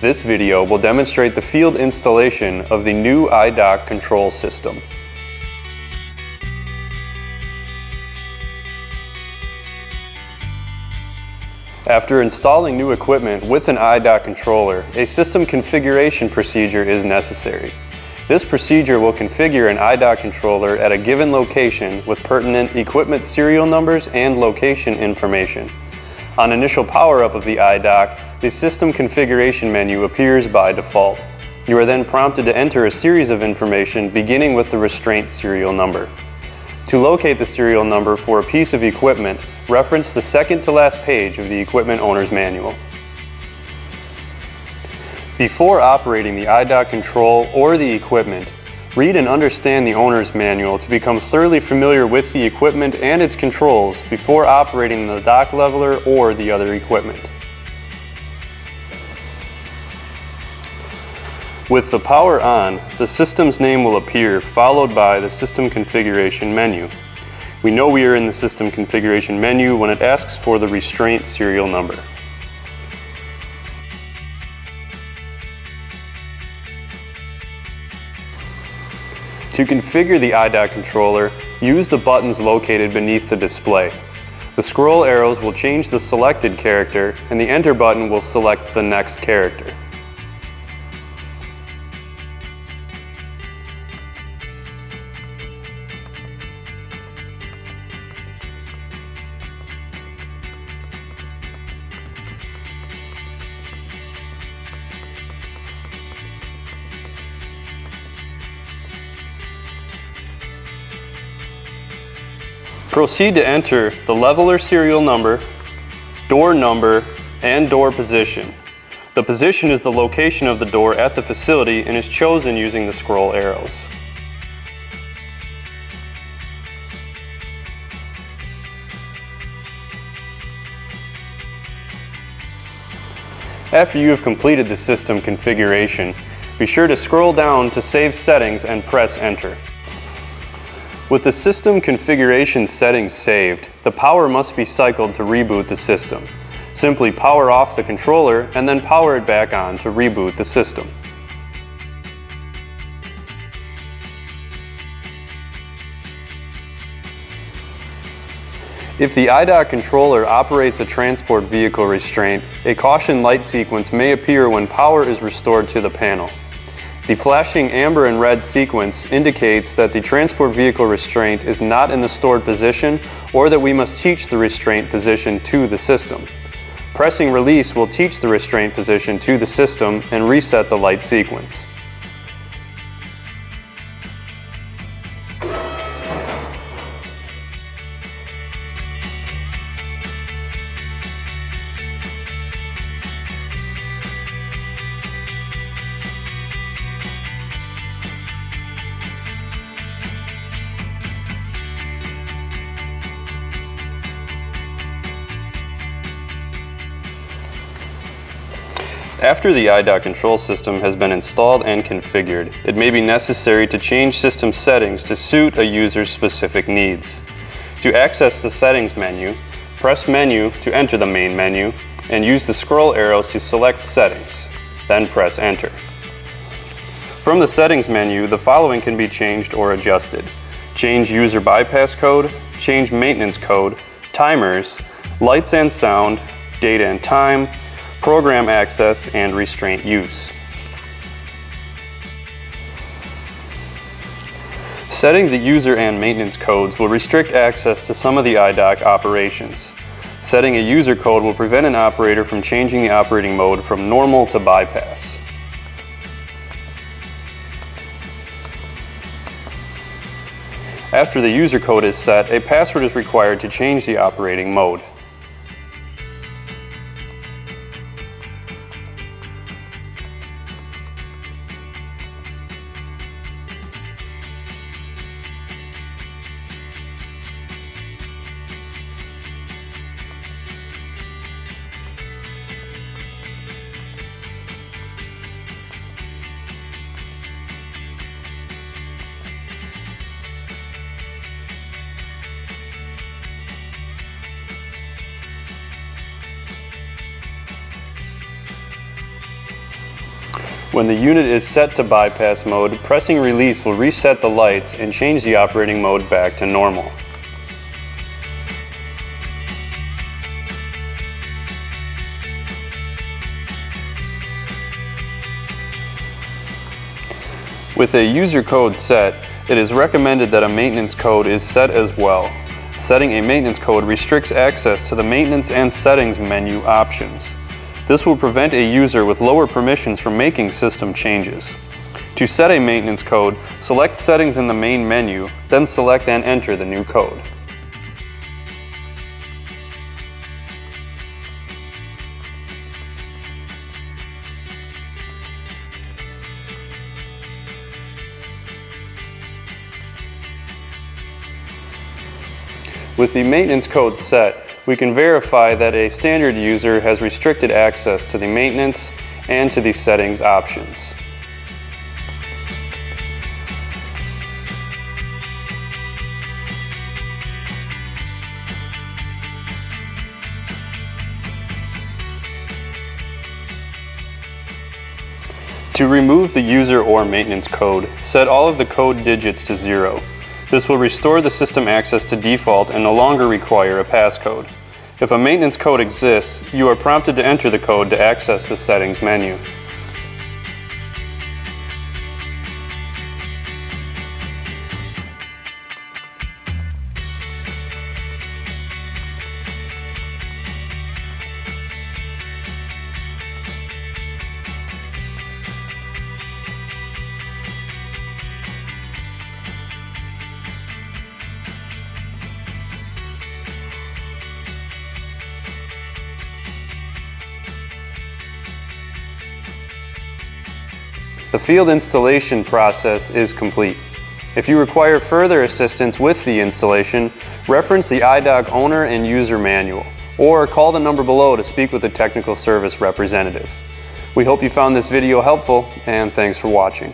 This video will demonstrate the field installation of the new iDock control system. After installing new equipment with an iDock controller, a system configuration procedure is necessary. This procedure will configure an iDock controller at a given location with pertinent equipment serial numbers and location information. On initial power-up of the iDock, the system configuration menu appears by default. You are then prompted to enter a series of information beginning with the restraint serial number. To locate the serial number for a piece of equipment, reference the second to last page of the equipment owner's manual. Before operating the iDock control or the equipment, read and understand the owner's manual to become thoroughly familiar with the equipment and its controls before operating the dock leveler or the other equipment. With the power on, the system's name will appear, followed by the system configuration menu. We know we are in the system configuration menu when it asks for the restraint serial number. To configure the iDock controller, use the buttons located beneath the display. The scroll arrows will change the selected character, and the Enter button will select the next character. Proceed to enter the leveler serial number, door number, and door position. The position is the location of the door at the facility and is chosen using the scroll arrows. After you have completed the system configuration, be sure to scroll down to save settings and press Enter. With the system configuration settings saved, the power must be cycled to reboot the system. Simply power off the controller and then power it back on to reboot the system. If the iDock controller operates a transport vehicle restraint, a caution light sequence may appear when power is restored to the panel. The flashing amber and red sequence indicates that the transport vehicle restraint is not in the stored position or that we must teach the restraint position to the system. Pressing release will teach the restraint position to the system and reset the light sequence. After the iDock control system has been installed and configured, it may be necessary to change system settings to suit a user's specific needs. To access the settings menu, press Menu to enter the main menu and use the scroll arrows to select Settings, then press Enter. From the settings menu, the following can be changed or adjusted: change user bypass code, change maintenance code, timers, lights and sound, data and time, program access, and restraint use. Setting the user and maintenance codes will restrict access to some of the iDock operations. Setting a user code will prevent an operator from changing the operating mode from normal to bypass. After the user code is set, a password is required to change the operating mode. When the unit is set to bypass mode, pressing release will reset the lights and change the operating mode back to normal. With a user code set, it is recommended that a maintenance code is set as well. Setting a maintenance code restricts access to the maintenance and settings menu options. This will prevent a user with lower permissions from making system changes. To set a maintenance code, select Settings in the main menu, then select and enter the new code. With the maintenance code set, we can verify that a standard user has restricted access to the maintenance and to the settings options. To remove the user or maintenance code, set all of the code digits to 0. This will restore the system access to default and no longer require a passcode. If a maintenance code exists, you are prompted to enter the code to access the settings menu. The field installation process is complete. If you require further assistance with the installation, reference the iDock owner and user manual, or call the number below to speak with a technical service representative. We hope you found this video helpful, and thanks for watching.